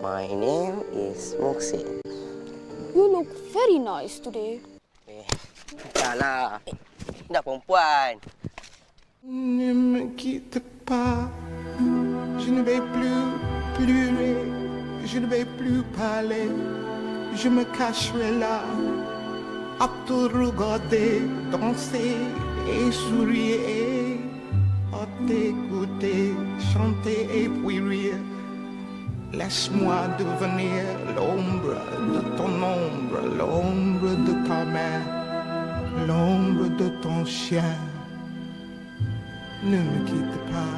My name is Muhsin. You look very nice today. Entahlah. Dah perempuan. Ne me quitte pas, je ne vais plus pleurer, je ne vais plus parler, je me cacherai là, à te regarder, danser et sourire, à t'écouter, chanter et puis rire. Laisse-moi devenir l'ombre de ton ombre, l'ombre de ta mère, l'ombre de ton chien. Ne me quitte pas,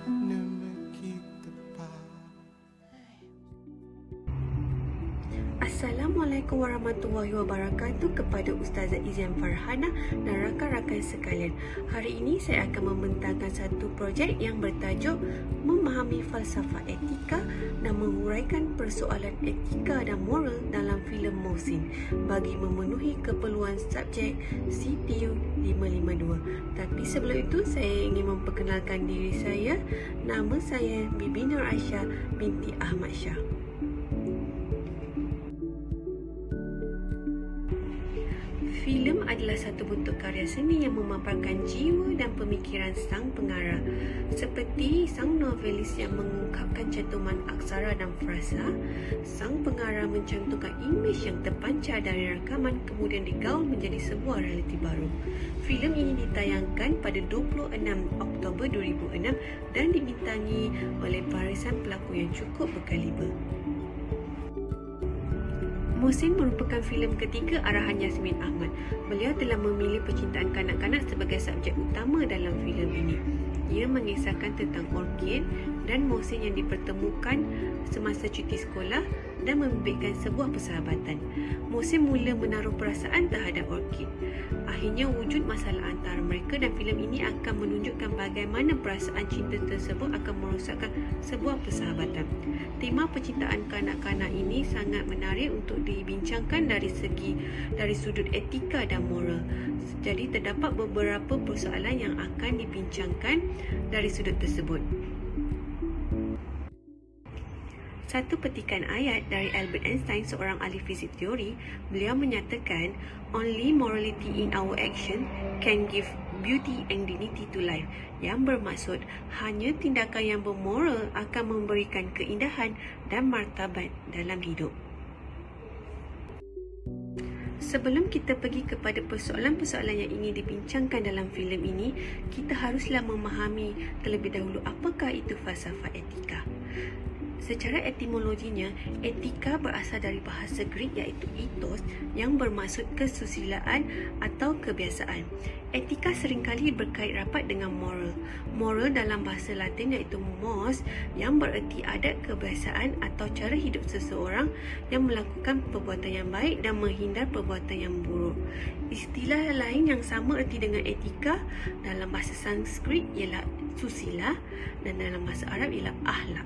ne me quitte pas. Assalamualaikum warahmatullahi wabarakatuh kepada Ustazah Izian Farhana dan rakan-rakan sekalian. Hari ini saya akan membentangkan satu projek yang bertajuk Memahami Falsafah Etika dan menguraikan persoalan etika dan moral dalam filem Muhsin bagi memenuhi keperluan subjek CTU 552. Tapi sebelum itu saya ingin memperkenalkan diri saya. Nama saya Bibi Nur Aisyah binti Ahmad Shah. Filem adalah satu bentuk karya seni yang memaparkan jiwa dan pemikiran sang pengarah. Seperti sang novelis yang mengungkapkan cantuman aksara dan frasa, sang pengarah mencantumkan imej yang terpancar dari rakaman kemudian digaul menjadi sebuah realiti baru. Filem ini ditayangkan pada 26 Oktober 2006 dan dibintangi oleh barisan pelakon yang cukup berkaliber. Muhsin merupakan filem ketiga arahan Yasmin Ahmad. Beliau telah memilih percintaan kanak-kanak sebagai subjek utama dalam filem ini. Ia mengisahkan tentang orkid dan Muhsin yang dipertemukan semasa cuti sekolah dan membibitkan sebuah persahabatan. Muhsin mula menaruh perasaan terhadap orkid. Akhirnya wujud masalah antara mereka dan filem ini akan menunjukkan bagaimana perasaan cinta tersebut akan merosakkan sebuah persahabatan. Tema percintaan kanak-kanak ini sangat menarik untuk dibincangkan dari sudut etika dan moral. Jadi terdapat beberapa persoalan yang akan dibincangkan dari sudut tersebut. Satu petikan ayat dari Albert Einstein, seorang ahli fizik teori. Beliau menyatakan, "Only morality in our action can give beauty and dignity to life." Yang bermaksud, hanya tindakan yang bermoral akan memberikan keindahan dan martabat dalam hidup. Sebelum kita pergi kepada persoalan-persoalan yang ingin dibincangkan dalam filem ini, kita haruslah memahami terlebih dahulu apakah itu falsafah etika. Secara etimologinya, etika berasal dari bahasa Greek iaitu ethos yang bermaksud kesusilaan atau kebiasaan. Etika seringkali berkait rapat dengan moral. Moral dalam bahasa Latin iaitu mors yang bererti adat, kebiasaan atau cara hidup seseorang yang melakukan perbuatan yang baik dan menghindar perbuatan yang buruk. Istilah lain yang sama erti dengan etika dalam bahasa Sanskrit ialah susila dan dalam bahasa Arab ialah akhlak.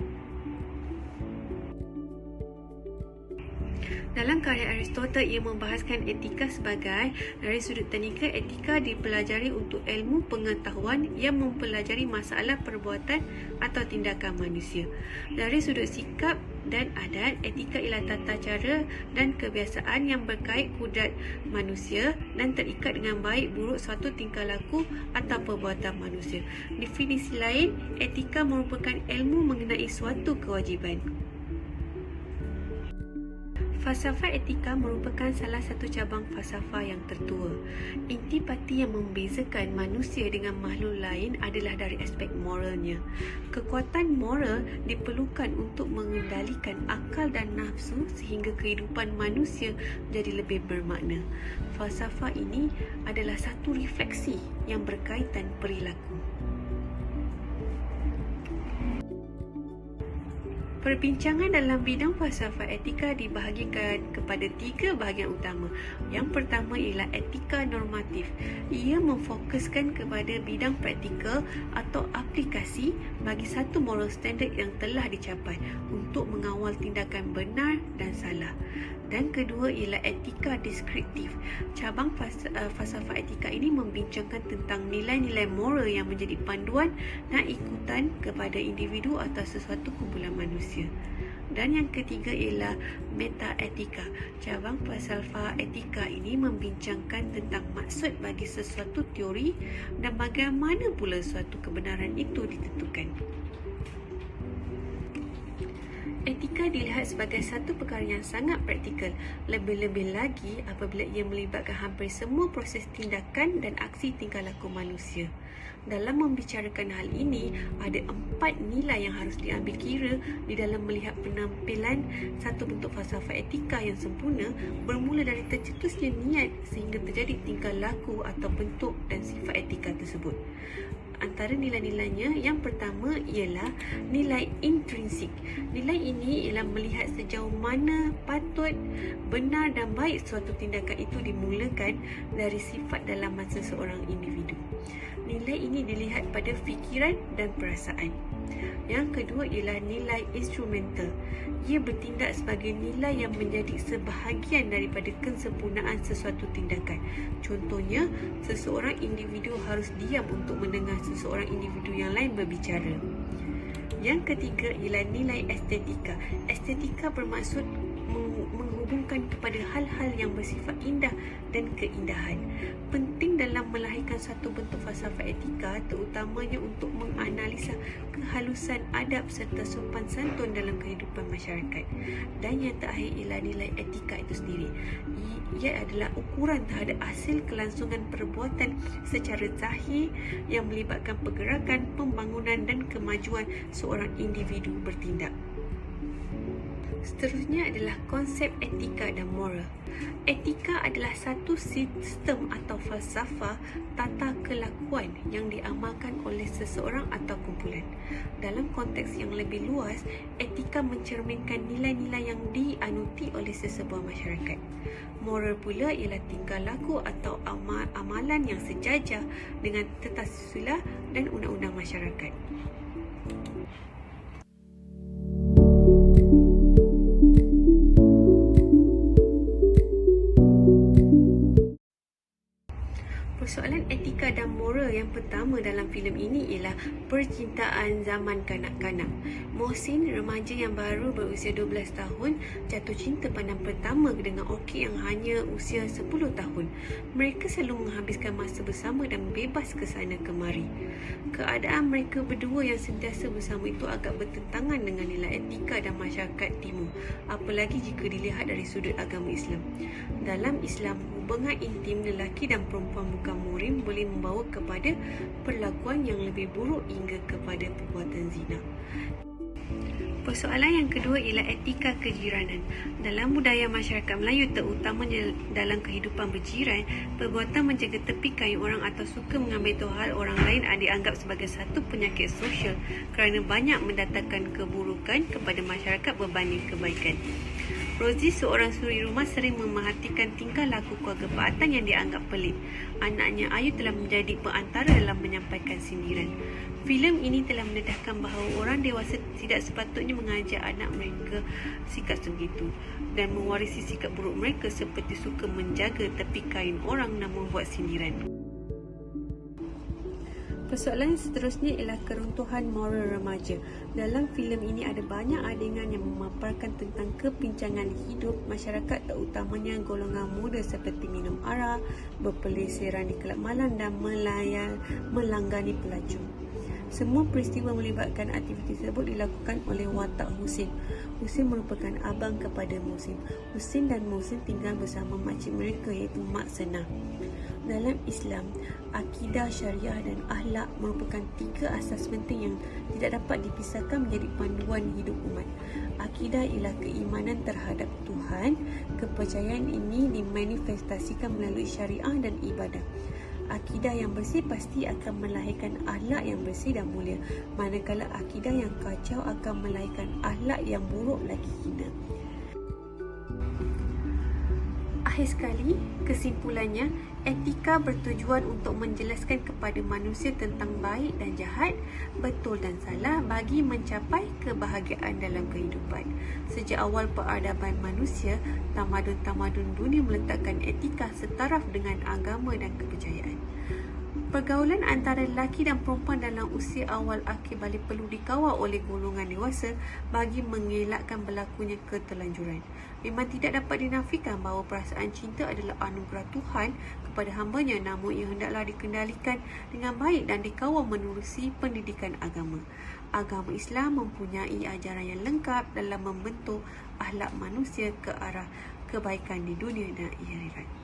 Dalam karya Aristotle, ia membahaskan etika sebagai dari sudut teknikal, etika dipelajari untuk ilmu pengetahuan yang mempelajari masalah perbuatan atau tindakan manusia. Dari sudut sikap dan adat, etika ialah tata cara dan kebiasaan yang berkait kudrat manusia dan terikat dengan baik buruk suatu tingkah laku atau perbuatan manusia. Definisi lain, etika merupakan ilmu mengenai suatu kewajiban. Falsafah etika merupakan salah satu cabang falsafah yang tertua. Intipati yang membezakan manusia dengan makhluk lain adalah dari aspek moralnya. Kekuatan moral diperlukan untuk mengendalikan akal dan nafsu sehingga kehidupan manusia menjadi lebih bermakna. Falsafah ini adalah satu refleksi yang berkaitan perilaku. Perbincangan dalam bidang falsafah etika dibahagikan kepada 3 bahagian utama. Yang pertama ialah etika normatif. Ia memfokuskan kepada bidang praktikal atau aplikasi bagi satu moral standard yang telah dicapai untuk mengawal tindakan benar dan salah. Dan kedua ialah etika deskriptif. Cabang falsafah etika ini membincangkan tentang nilai-nilai moral yang menjadi panduan dan ikutan kepada individu atau sesuatu kumpulan manusia. Dan yang ketiga ialah metaetika. Cabang falsafah etika ini membincangkan tentang maksud bagi sesuatu teori dan bagaimana pula suatu kebenaran itu ditentukan. Etika dilihat sebagai satu perkara yang sangat praktikal, lebih-lebih lagi apabila ia melibatkan hampir semua proses tindakan dan aksi tingkah laku manusia. Dalam membicarakan hal ini, ada 4 nilai yang harus diambil kira di dalam melihat penampilan satu bentuk falsafah etika yang sempurna, bermula dari tercetusnya niat sehingga terjadi tingkah laku atau bentuk dan sifat etika tersebut. Antara nilai-nilainya, yang pertama ialah nilai intrinsik. Nilai ini ialah melihat sejauh mana patut, benar dan baik suatu tindakan itu dimulakan dari sifat dalaman seseorang individu. Nilai ini dilihat pada fikiran dan perasaan. Yang kedua ialah nilai instrumental. Ia bertindak sebagai nilai yang menjadi sebahagian daripada kesempurnaan sesuatu tindakan. Contohnya, seseorang individu harus diam untuk mendengar seseorang individu yang lain berbicara. Yang ketiga ialah nilai estetika. Estetika bermaksud menghubungkan kepada hal-hal yang bersifat indah dan keindahan. Penting dalam melahirkan satu bentuk falsafah etika, terutamanya untuk menganalisa kehalusan adab serta sopan santun dalam kehidupan masyarakat. Dan yang terakhir ialah nilai etika itu sendiri. Ia adalah ukuran terhadap hasil kelangsungan perbuatan secara zahir yang melibatkan pergerakan, pembangunan dan kemajuan seorang individu bertindak. Seterusnya adalah konsep etika dan moral. Etika adalah satu sistem atau falsafah tata kelakuan yang diamalkan oleh seseorang atau kumpulan. Dalam konteks yang lebih luas, etika mencerminkan nilai-nilai yang dianuti oleh sesebuah masyarakat. Moral pula ialah tingkah laku atau amalan yang sejajar dengan tata susila dan undang-undang masyarakat. Persoalan etika dan moral yang pertama dalam filem ini ialah percintaan zaman kanak-kanak. Mohsin, remaja yang baru berusia 12 tahun, jatuh cinta pandang pertama dengan Orchid yang hanya usia 10 tahun. Mereka selalu menghabiskan masa bersama dan bebas ke sana kemari. Keadaan mereka berdua yang sentiasa bersama itu agak bertentangan dengan nilai etika dan masyarakat timur, apalagi jika dilihat dari sudut agama Islam. Dalam Islam, hubungan intim lelaki dan perempuan bukan muhrim boleh membawa kepada perlakuan yang lebih buruk hingga kepada perbuatan zina. Persoalan yang kedua ialah etika kejiranan. Dalam budaya masyarakat Melayu, terutamanya dalam kehidupan berjiran, perbuatan menjaga tepi kain orang atau suka mengambil hal orang lain dianggap sebagai satu penyakit sosial kerana banyak mendatangkan keburukan kepada masyarakat berbanding kebaikan. Rosie, seorang suri rumah, sering memerhatikan tingkah laku keluarga Pak Atan yang dianggap pelik. Anaknya Ayu telah menjadi perantara dalam menyampaikan sindiran. Filem ini telah mendedahkan bahawa orang dewasa tidak sepatutnya mengajar anak mereka sikap sebegitu dan mewarisi sikap buruk mereka seperti suka menjaga tepi kain orang dan membuat sindiran. Persoalan seterusnya ialah keruntuhan moral remaja. Dalam filem ini ada banyak adegan yang memaparkan tentang kepincangan hidup masyarakat, terutamanya golongan muda seperti minum arak, berpeleseran di kelab malam dan melanggani pelacur. Semua peristiwa melibatkan aktiviti tersebut dilakukan oleh watak Husin. Husin merupakan abang kepada Mohsin. Husin dan Mohsin tinggal bersama makcik mereka iaitu Mak Senah. Dalam Islam, akidah, syariah dan akhlak merupakan 3 asas penting yang tidak dapat dipisahkan menjadi panduan hidup umat. Akidah ialah keimanan terhadap Tuhan. Kepercayaan ini dimanifestasikan melalui syariah dan ibadah. Akidah yang bersih pasti akan melahirkan akhlak yang bersih dan mulia, manakala akidah yang kacau akan melahirkan akhlak yang buruk lagi hina. Akhir sekali, kesimpulannya, etika bertujuan untuk menjelaskan kepada manusia tentang baik dan jahat, betul dan salah bagi mencapai kebahagiaan dalam kehidupan. Sejak awal peradaban manusia, tamadun-tamadun dunia meletakkan etika setaraf dengan agama dan kepercayaan. Pergaulan antara lelaki dan perempuan dalam usia awal akhir balik perlu dikawal oleh golongan dewasa bagi mengelakkan berlakunya keterlanjuran. Memang tidak dapat dinafikan bahawa perasaan cinta adalah anugerah Tuhan kepada hamba-Nya, namun ia hendaklah dikendalikan dengan baik dan dikawal menerusi pendidikan agama. Agama Islam mempunyai ajaran yang lengkap dalam membentuk akhlak manusia ke arah kebaikan di dunia dan akhirat.